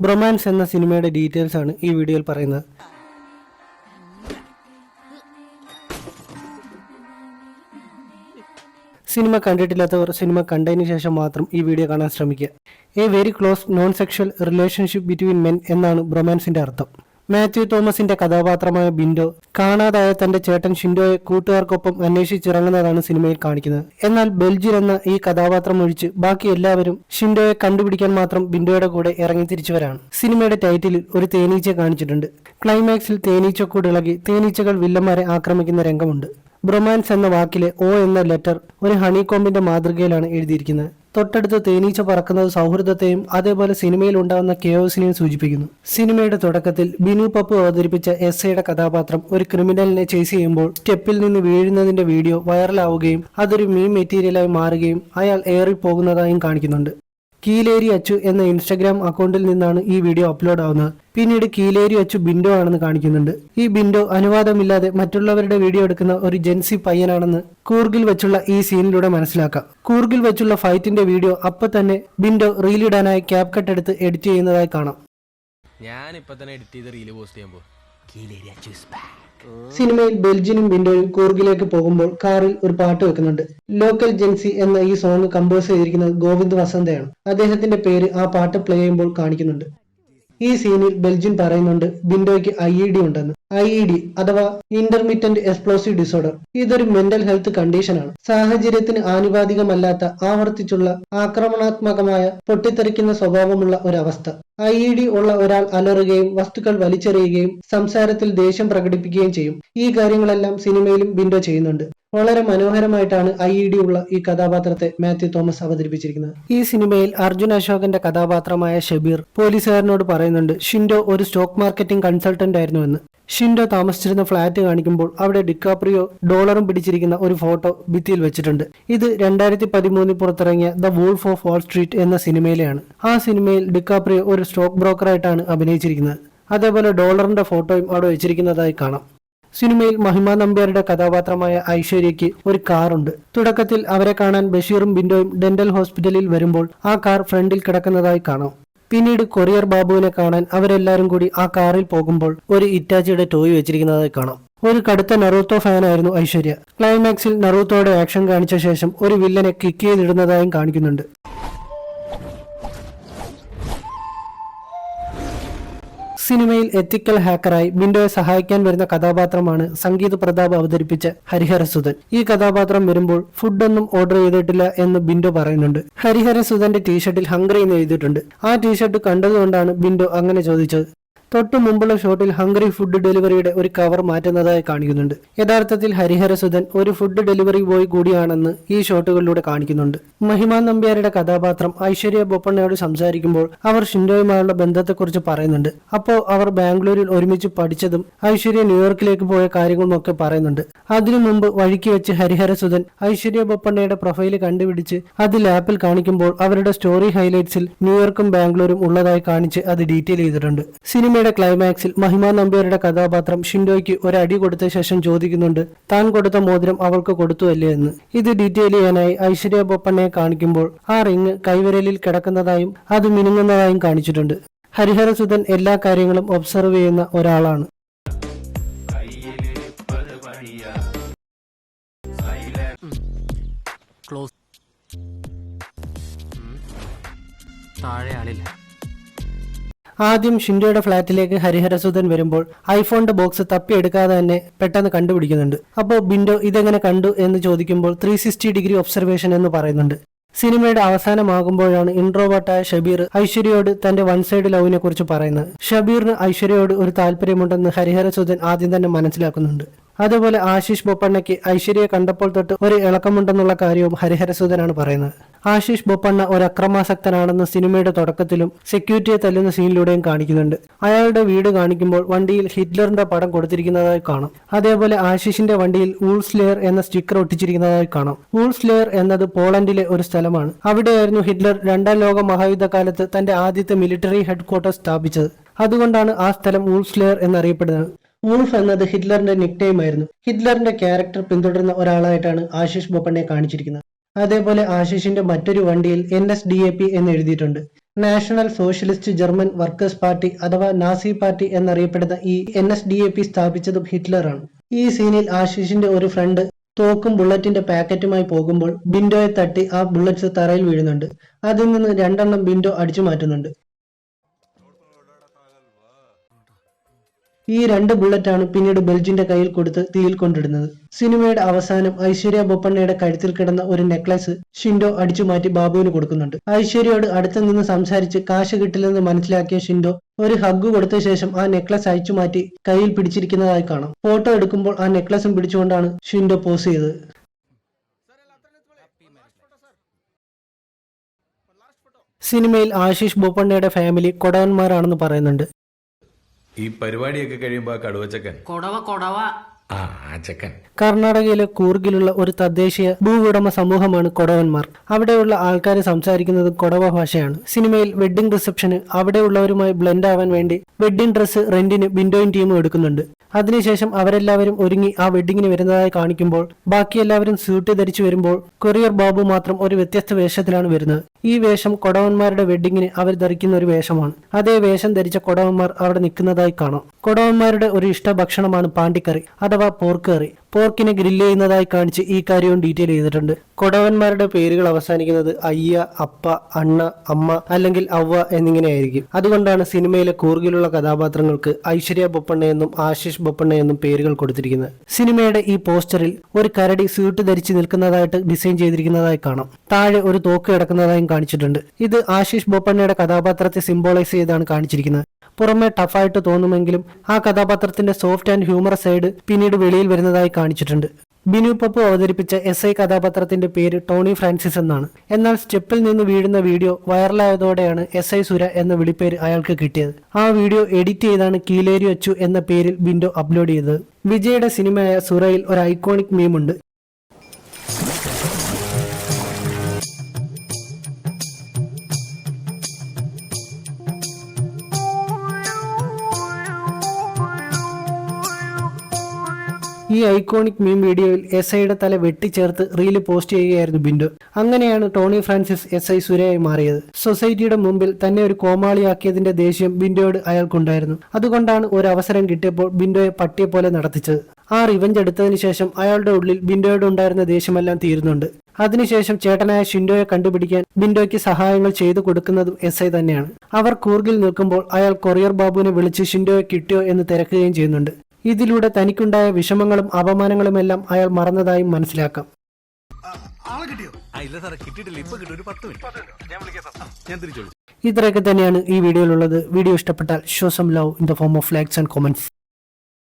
Bromance എന്ന സിനിമയുടെ details ആണ് ഈ വീഡിയോയിൽ പറയുന്നത്. സിനിമ കണ്ടിട്ടില്ലാത്തവർ സിനിമ കണ്ടതിന് ശേഷം മാത്രം ഈ വീഡിയോ കാണാൻ ശ്രമിക്കുക. A very close non sexual relationship between men എന്നാണ് ബ്രൊമാൻസിന്റെ അർത്ഥം. മാത്യു തോമസിന്റെ കഥാപാത്രമായ ബിൻഡോ കാണാതായ തന്റെ ചേട്ടൻ ഷിൻഡോയെ കൂട്ടുകാർക്കൊപ്പം അന്വേഷിച്ചിറങ്ങുന്നതാണ് സിനിമയിൽ കാണിക്കുന്നത്. എന്നാൽ ബെൽജിൻ എന്ന ഈ കഥാപാത്രം ഒഴിച്ച് ബാക്കി എല്ലാവരും ഷിൻഡോയെ കണ്ടുപിടിക്കാൻ മാത്രം ബിൻഡോയുടെ കൂടെ ഇറങ്ങി തിരിച്ചവരാണ്. സിനിമയുടെ ടൈറ്റിലിൽ ഒരു തേനീച്ചയെ കാണിച്ചിട്ടുണ്ട്. ക്ലൈമാക്സിൽ തേനീച്ചക്കൂട് ഇളകി തേനീച്ചകൾ വില്ലന്മാരെ ആക്രമിക്കുന്ന രംഗമുണ്ട്. ബ്രൊമാൻസ് എന്ന വാക്കിലെ ഒ എന്ന ലെറ്റർ ഒരു ഹണികോമ്പിന്റെ മാതൃകയിലാണ് എഴുതിയിരിക്കുന്നത്. തൊട്ടടുത്ത് തേനീച്ച പറക്കുന്നത് സൗഹൃദത്തെയും അതേപോലെ സിനിമയിൽ ഉണ്ടാകുന്ന കെയോസിനെയും സൂചിപ്പിക്കുന്നു. സിനിമയുടെ തുടക്കത്തിൽ ബിനു പപ്പു അവതരിപ്പിച്ച എസ്ഐയുടെ കഥാപാത്രം ഒരു ക്രിമിനലിനെ ചേസ് ചെയ്യുമ്പോൾ സ്റ്റെപ്പിൽ നിന്ന് വീഴുന്നതിന്റെ വീഡിയോ വൈറലാവുകയും അതൊരു മീം മെറ്റീരിയലായി മാറുകയും അയാൾ ഏറിപ്പോകുന്നതായും കാണിക്കുന്നുണ്ട്. കീലേരി അച്ചു എന്ന ഇൻസ്റ്റഗ്രാം അക്കൗണ്ടിൽ നിന്നാണ് ഈ വീഡിയോ അപ്ലോഡ് ആവുന്നത്. പിന്നീട് കീലേരി അച്ചു ബിൻഡോ ആണെന്ന് കാണിക്കുന്നുണ്ട്. ഈ ബിൻഡോ അനുവാദമില്ലാതെ മറ്റുള്ളവരുടെ വീഡിയോ എടുക്കുന്ന ഒരു ജെൻസി പയ്യനാണെന്ന് കൂർഗിൽ വെച്ചുള്ള ഈ സീനിലൂടെ മനസ്സിലാക്കാം. കൂർഗിൽ വെച്ചുള്ള ഫൈറ്റിന്റെ വീഡിയോ അപ്പൊ തന്നെ ബിൻഡോ റീലിടാനായി ക്യാപ് കട്ട് എടുത്ത് എഡിറ്റ് ചെയ്യുന്നതായി കാണാം. സിനിമയിൽ ബെൽജിനും ബിൻഡോയും കൂർഗിലേക്ക് പോകുമ്പോൾ കാറിൽ ഒരു പാട്ട് വെക്കുന്നുണ്ട്. ലോക്കൽ ജെൻസി എന്ന ഈ സോങ് കമ്പോസ് ചെയ്തിരിക്കുന്നത് ഗോവിന്ദ് വസന്തയാണ്. അദ്ദേഹത്തിന്റെ പേര് ആ പാട്ട് പ്ലേ ചെയ്യുമ്പോൾ കാണിക്കുന്നുണ്ട്. ഈ സീനിൽ ബെൽജിൻ പറയുന്നുണ്ട് ബിൻഡോയ്ക്ക് IED ഉണ്ടെന്ന്. IED അഥവാ ഇന്റർമിറ്റന്റ് എക്സ്പ്ലോസീവ് ഡിസോർഡർ ഇതൊരു മെന്റൽ ഹെൽത്ത് കണ്ടീഷനാണ്. സാഹചര്യത്തിന് ആനുപാതികമല്ലാത്ത ആവർത്തിച്ചുള്ള ആക്രമണാത്മകമായ പൊട്ടിത്തെറിക്കുന്ന സ്വഭാവമുള്ള ഒരവസ്ഥ. IED ഉള്ള ഒരാൾ അലറുകയും വസ്തുക്കൾ വലിച്ചെറിയുകയും സംസാരത്തിൽ ദേഷ്യം പ്രകടിപ്പിക്കുകയും ചെയ്യും. ഈ കാര്യങ്ങളെല്ലാം സിനിമയിലും ബിൻഡോ ചെയ്യുന്നുണ്ട്. വളരെ മനോഹരമായിട്ടാണ് IED ഉള്ള ഈ കഥാപാത്രത്തെ മാത്യു തോമസ് അവതരിപ്പിച്ചിരിക്കുന്നത്. ഈ സിനിമയിൽ അർജുൻ അശോകന്റെ കഥാപാത്രമായ ഷബീർ പോലീസുകാരനോട് പറയുന്നുണ്ട് ഷിൻഡോ ഒരു സ്റ്റോക്ക് മാർക്കറ്റിംഗ് കൺസൾട്ടന്റ് ആയിരുന്നുവെന്ന്. ഷിൻഡോ താമസിച്ചിരുന്ന ഫ്ളാറ്റ് കാണിക്കുമ്പോൾ അവിടെ ഡിക്കാപ്രിയോ ഡോളറും പിടിച്ചിരിക്കുന്ന ഒരു ഫോട്ടോ ഭിത്തിയിൽ വെച്ചിട്ടുണ്ട്. ഇത് 2013 പുറത്തിറങ്ങിയ the wolf of Wall Street എന്ന സിനിമയിലെയാണ്. ആ സിനിമയിൽ ഡിക്കാപ്രിയോ ഒരു സ്റ്റോക്ക് ബ്രോക്കറായിട്ടാണ് അഭിനയിച്ചിരിക്കുന്നത്. അതേപോലെ ഡോളറിന്റെ ഫോട്ടോയും അവിടെ വെച്ചിരിക്കുന്നതായി കാണാം. സിനിമയിൽ മഹിമ നമ്പ്യാരുടെ കഥാപാത്രമായ ഐശ്വര്യയ്ക്ക് ഒരു കാറുണ്ട്. തുടക്കത്തിൽ അവരെ കാണാൻ ബഷീറും ബിൻഡോയും ഡെന്റൽ ഹോസ്പിറ്റലിൽ വരുമ്പോൾ ആ കാർ ഫ്രണ്ടിൽ കിടക്കുന്നതായി കാണാം. പിന്നീട് കൊറിയർ ബാബുവിനെ കാണാൻ അവരെല്ലാരും കൂടി ആ കാറിൽ പോകുമ്പോൾ ഒരു ഇറ്റാച്ചിയുടെ ടോയ് വെച്ചിരിക്കുന്നതായി കാണാം. ഒരു കടുത്ത നറൂത്തോ ഫാനായിരുന്നു ഐശ്വര്യ. ക്ലൈമാക്സിൽ നറൂത്തോയുടെ ആക്ഷൻ കാണിച്ച ശേഷം ഒരു വില്ലനെ കിക്ക് ചെയ്തിടുന്നതായും കാണിക്കുന്നുണ്ട്. സിനിമയിൽ എത്തിക്കൽ ഹാക്കറായി ബിൻഡോയെ സഹായിക്കാൻ വരുന്ന കഥാപാത്രമാണ് സംഗീത് പ്രതാപ് അവതരിപ്പിച്ച ഹരിഹരസുധൻ. ഈ കഥാപാത്രം വരുമ്പോൾ ഫുഡൊന്നും ഓർഡർ ചെയ്തിട്ടില്ല എന്ന് ബിൻഡോ പറയുന്നുണ്ട്. ഹരിഹരസുധന്റെ ടീഷർട്ടിൽ ഹംഗ്രി എന്ന് എഴുതിയിട്ടുണ്ട്. ആ ടീഷർട്ട് കണ്ടതുകൊണ്ടാണ് ബിൻഡോ അങ്ങനെ ചോദിച്ചത്. തൊട്ടു മുമ്പുള്ള ഷോട്ടിൽ ഹംഗ്രി ഫുഡ് ഡെലിവറിയുടെ ഒരു കവർ മാറ്റുന്നതായി കാണിക്കുന്നുണ്ട്. യഥാർത്ഥത്തിൽ ഹരിഹരസുധൻ ഒരു ഫുഡ് ഡെലിവറി ബോയ് കൂടിയാണെന്ന് ഈ ഷോട്ടുകളിലൂടെ കാണിക്കുന്നുണ്ട്. മഹിമ നമ്പ്യാരുടെ കഥാപാത്രം ഐശ്വര്യ ബൊപ്പണ്ണയോട് സംസാരിക്കുമ്പോൾ അവർ ഷിൻഡോയുമായുള്ള ബന്ധത്തെക്കുറിച്ച് പറയുന്നുണ്ട്. അപ്പോൾ അവർ ബാംഗ്ലൂരിൽ ഒരുമിച്ച് പഠിച്ചതും ഐശ്വര്യ ന്യൂയോർക്കിലേക്ക് പോയ കാര്യങ്ങളുമൊക്കെ പറയുന്നുണ്ട്. അതിനു മുമ്പ് വഴിക്ക് വെച്ച് ഹരിഹരസുധൻ ഐശ്വര്യ ബൊപ്പണ്ണയുടെ പ്രൊഫൈല് കണ്ടുപിടിച്ച് അത് ലാപ്പിൽ കാണിക്കുമ്പോൾ അവരുടെ സ്റ്റോറി ഹൈലൈറ്റ്സിൽ ന്യൂയോർക്കും ബാംഗ്ലൂരും ഉള്ളതായി കാണിച്ച് അത് ഡീറ്റെയിൽ ചെയ്തിട്ടുണ്ട്. സിനിമയുടെ ക്ലൈമാക്സിൽ മഹിമ നമ്പ്യാരുടെ കഥാപാത്രം ഷിൻഡോയ്ക്ക് ഒരു അടി കൊടുത്ത ശേഷം ചോദിക്കുന്നുണ്ട് താൻ കൊടുത്ത മോതിരം അവൾക്ക് കൊടുത്തുവല്ലേ എന്ന്. ഇത് ഡീറ്റെയിൽ ചെയ്യാനായി ഐശ്വര്യ ബൊപ്പണ്ണയെ കാണിക്കുമ്പോൾ ആ റിങ് കൈവിരലിൽ കിടക്കുന്നതായും അത് മിനുങ്ങുന്നതായും കാണിച്ചിട്ടുണ്ട്. ഹരിഹരസുധൻ എല്ലാ കാര്യങ്ങളും ഒബ്സർവ് ചെയ്യുന്ന ഒരാളാണ്. ആദ്യം ഷിൻഡോയുടെ ഫ്ളാറ്റിലേക്ക് ഹരിഹരസുധൻ വരുമ്പോൾ ഐഫോണിന്റെ ബോക്സ് തപ്പിയെടുക്കാതെ തന്നെ പെട്ടെന്ന് കണ്ടുപിടിക്കുന്നുണ്ട്. അപ്പോൾ ബിൻഡോ ഇതെങ്ങനെ കണ്ടു എന്ന് ചോദിക്കുമ്പോൾ 360 ഡിഗ്രി ഒബ്സർവേഷൻ എന്ന് പറയുന്നുണ്ട്. സിനിമയുടെ അവസാനമാകുമ്പോഴാണ് ഇൻട്രോവേർട്ടായ ഷബീർ ഐശ്വര്യയോട് തന്റെ വൺ സൈഡ് ലവിനെ കുറിച്ച് പറയുന്നത്. ഷബീറിന് ഐശ്വര്യയോട് ഒരു താല്പര്യമുണ്ടെന്ന് ഹരിഹരസുധൻ ആദ്യം തന്നെ മനസ്സിലാക്കുന്നുണ്ട്. അതേപോലെ ആശിഷ് ബൊപ്പണ്ണയ്ക്ക് ഐശ്വര്യയെ കണ്ടപ്പോൾ തൊട്ട് ഒരു ഇളക്കമുണ്ടെന്നുള്ള കാര്യവും ഹരിഹരസുധനാണ് പറയുന്നത്. ആശിഷ് ബൊപ്പണ്ണ ഒരു അക്രമാസക്തനാണെന്ന് സിനിമയുടെ തുടക്കത്തിലും സെക്യൂരിറ്റിയെ തല്ലുന്ന സീനിലൂടെയും കാണിക്കുന്നുണ്ട്. അയാളുടെ വീട് കാണിക്കുമ്പോൾ വണ്ടിയിൽ ഹിറ്റ്ലറിന്റെ പടം കൊടുത്തിരിക്കുന്നതായി കാണാം. അതേപോലെ ആശിഷിന്റെ വണ്ടിയിൽ വൂൾസ്ലെയർ എന്ന സ്റ്റിക്കർ ഒട്ടിച്ചിരിക്കുന്നതായി കാണാം. വൂൾസ്ലെയർ എന്നത് പോളണ്ടിലെ ഒരു സ്ഥലമാണ്. അവിടെയായിരുന്നു ഹിറ്റ്ലർ രണ്ടാം ലോക മഹായുദ്ധകാലത്ത് തന്റെ ആദ്യത്തെ മിലിറ്ററി ഹെഡ്ക്വാർട്ടേഴ്സ് സ്ഥാപിച്ചത്. അതുകൊണ്ടാണ് ആ സ്ഥലം വൂൾസ്ലെയർ എന്നറിയപ്പെടുന്നത്. വൂൾഫ് എന്നത് ഹിറ്റ്ലറിന്റെ നിക്നെയിം ആയിരുന്നു. ഹിറ്റ്ലറിന്റെ ക്യാരക്ടർ പിന്തുടരുന്ന ഒരാളായിട്ടാണ് ആശിഷ് ബൊപ്പണ്ണയെ കാണിച്ചിരിക്കുന്നത്. അതേപോലെ ആശിഷിന്റെ മറ്റൊരു വണ്ടിയിൽ NSDAP എന്ന് എഴുതിയിട്ടുണ്ട്. National socialist German workers party അഥവാ നാസി പാർട്ടി എന്നറിയപ്പെടുന്ന ഈ NSDAP സ്ഥാപിച്ചതും ഹിറ്റ്ലറാണ്. ഈ സീനിൽ ആശിഷിന്റെ ഒരു ഫ്രണ്ട് തോക്കും ബുള്ളറ്റിന്റെ പാക്കറ്റുമായി പോകുമ്പോൾ ബിൻഡോയെ തട്ടി ആ ബുള്ളറ്റ്സ് തറയിൽ വീഴുന്നുണ്ട്. അതിൽ നിന്ന് 2 ബിൻഡോ അടിച്ചു മാറ്റുന്നുണ്ട്. ഈ 2 ബുള്ളറ്റാണ് പിന്നീട് ബെൽജിന്റെ കയ്യിൽ കൊടുത്ത് തീയിൽ കൊണ്ടിടുന്നത്. സിനിമയുടെ അവസാനം ഐശ്വര്യ ബൊപ്പണ്ണയുടെ കഴുത്തിൽ കിടന്ന ഒരു നെക്ലസ് ഷിൻഡോ അടിച്ചു മാറ്റി ബാബുവിന് കൊടുക്കുന്നുണ്ട്. ഐശ്വര്യയോട് അടുത്ത് നിന്ന് സംസാരിച്ച് കാശ് കിട്ടില്ലെന്ന് മനസ്സിലാക്കിയ ഷിൻഡോ ഒരു ഹഗ് കൊടുത്ത ശേഷം ആ നെക്ലസ് അയച്ചു മാറ്റി കയ്യിൽ പിടിച്ചിരിക്കുന്നതായി കാണാം. ഫോട്ടോ എടുക്കുമ്പോൾ ആ നെക്ലസും പിടിച്ചുകൊണ്ടാണ് ഷിൻഡോ പോസ് ചെയ്തത്. സിനിമയിൽ ആശിഷ് ബൊപ്പണ്ണയുടെ ഫാമിലി കൊടവന്മാരാണെന്ന് പറയുന്നുണ്ട്. ഈ പരിപാടിയൊക്കെ കഴിയുമ്പോ കടുവച്ചക്കൻ ചക്കൻ. കർണാടകയിലെ കൂർഗിലുള്ള ഒരു തദ്ദേശീയ ഭൂവുടമ സമൂഹമാണ് കൊടവന്മാർ. അവിടെയുള്ള ആൾക്കാർ സംസാരിക്കുന്നത് കൊടവ ഭാഷയാണ്. സിനിമയിൽ വെഡ്ഡിംഗ് റിസപ്ഷന് അവിടെയുള്ളവരുമായി ബ്ലെൻഡ് ആവാൻ വേണ്ടി വെഡ്ഡിംഗ് ഡ്രസ്സ് റെന്റിന് ബിൻഡോയും ടീമും എടുക്കുന്നുണ്ട്. അതിനുശേഷം അവരെല്ലാവരും ഒരുങ്ങി ആ വെഡ്ഡിങ്ങിന് വരുന്നതായി കാണിക്കുമ്പോൾ ബാക്കി എല്ലാവരും സ്യൂട്ട് ധരിച്ചു വരുമ്പോൾ കൊറിയർ ബാബു മാത്രം ഒരു വ്യത്യസ്ത വേഷത്തിലാണ് വരുന്നത്. ഈ വേഷം കൊടവന്മാരുടെ വെഡ്ഡിങ്ങിന് അവർ ധരിക്കുന്ന ഒരു വേഷമാണ്. അതേ വേഷം ധരിച്ച കൊടവന്മാർ അവിടെ നിൽക്കുന്നതായി കാണാം. കൊടവന്മാരുടെ ഒരു ഇഷ്ട ഭക്ഷണമാണ് പാണ്ടിക്കറി അഥവാ പോർക്ക് കറി. പോർക്കിനെ ഗ്രില്ല് ചെയ്യുന്നതായി കാണിച്ച് ഈ കാര്യവും ഡീറ്റെയിൽ ചെയ്തിട്ടുണ്ട്. കൊടവന്മാരുടെ പേരുകൾ അവസാനിക്കുന്നത് അയ്യ, അപ്പ, അണ്ണ, അമ്മ അല്ലെങ്കിൽ അവ്വ എന്നിങ്ങനെയായിരിക്കും. അതുകൊണ്ടാണ് സിനിമയിലെ കൂർഗിലുള്ള കഥാപാത്രങ്ങൾക്ക് ഐശ്വര്യ ബൊപ്പണ്ണയെന്നും ആശിഷ് ബൊപ്പണ്ണയെന്നും പേരുകൾ കൊടുത്തിരിക്കുന്നത്. സിനിമയുടെ ഈ പോസ്റ്ററിൽ ഒരു കരടി സ്യൂട്ട് ധരിച്ച് നിൽക്കുന്നതായിട്ട് ഡിസൈൻ ചെയ്തിരിക്കുന്നതായി കാണാം. താഴെ ഒരു തോക്ക് കിടക്കുന്നതായും കാണിച്ചിട്ടുണ്ട്. ഇത് ആശിഷ് ബൊപ്പണ്ണയുടെ കഥാപാത്രത്തെ സിംബോളൈസ് ചെയ്താണ് കാണിച്ചിരിക്കുന്നത്. പുറമെ ടഫായിട്ട് തോന്നുമെങ്കിലും ആ കഥാപാത്രത്തിന്റെ സോഫ്റ്റ് ആൻഡ് ഹ്യൂമറസ് സൈഡ് പിന്നീട് വെളിയിൽ വരുന്നതായി കാണിച്ചിട്ടുണ്ട്. ബിനു പപ്പു അവതരിപ്പിച്ച SI കഥാപാത്രത്തിന്റെ പേര് ടോണി ഫ്രാൻസിസ് എന്നാണ്. എന്നാൽ സ്റ്റെപ്പിൽ നിന്ന് വീഴുന്ന വീഡിയോ വൈറലായതോടെയാണ് SI സുര എന്ന വിളിപ്പേര് അയാൾക്ക് കിട്ടിയത്. ആ വീഡിയോ എഡിറ്റ് ചെയ്താണ് കീലേരി അച്ചു എന്ന പേരിൽ ബിൻഡോ അപ്ലോഡ് ചെയ്തത്. വിജയുടെ സിനിമയായ സുരയിൽ ഒരു ഐക്കോണിക് മീമുണ്ട്. ഈ ഐക്കോണിക് മീം വീഡിയോയിൽ SIയുടെ തല വെട്ടിച്ചേർത്ത് റീല് പോസ്റ്റ് ചെയ്യുകയായിരുന്നു ബിൻഡോ. അങ്ങനെയാണ് ടോണി ഫ്രാൻസിസ് SI സുരയായി മാറിയത്. സൊസൈറ്റിയുടെ മുമ്പിൽ തന്നെ ഒരു കോമാളിയാക്കിയതിന്റെ ദേഷ്യം ബിൻഡോയോട് അയാൾക്കുണ്ടായിരുന്നു. അതുകൊണ്ടാണ് ഒരു അവസരം കിട്ടിയപ്പോൾ ബിൻഡോയെ പട്ടിയെ പോലെ നടത്തിച്ചത്. ആ റിവഞ്ച് എടുത്തതിന് ശേഷം അയാളുടെ ഉള്ളിൽ ബിൻഡോയോട് ഉണ്ടായിരുന്ന ദേഷ്യമെല്ലാം തീരുന്നുണ്ട്. അതിനുശേഷം ചേട്ടനായ ഷിൻഡോയെ കണ്ടുപിടിക്കാൻ ബിൻഡോയ്ക്ക് സഹായങ്ങൾ ചെയ്തു കൊടുക്കുന്നതും SI തന്നെയാണ്. അവർ കൂർഗിൽ നിൽക്കുമ്പോൾ അയാൾ കൊറിയർ ബാബുവിനെ വിളിച്ച് ഷിൻഡോയെ കിട്ടിയോ എന്ന് തിരക്കുകയും ചെയ്യുന്നുണ്ട്. ഇതിലൂടെ തനിക്കുണ്ടായ വിഷമങ്ങളും അപമാനങ്ങളുമെല്ലാം അയാൾ മറന്നതായും മനസ്സിലാക്കാം. ഇത്രയൊക്കെ തന്നെയാണ് ഈ വീഡിയോയിലുള്ളത്. വീഡിയോ ഇഷ്ടപ്പെട്ടാൽ show some love in the form of likes and comments.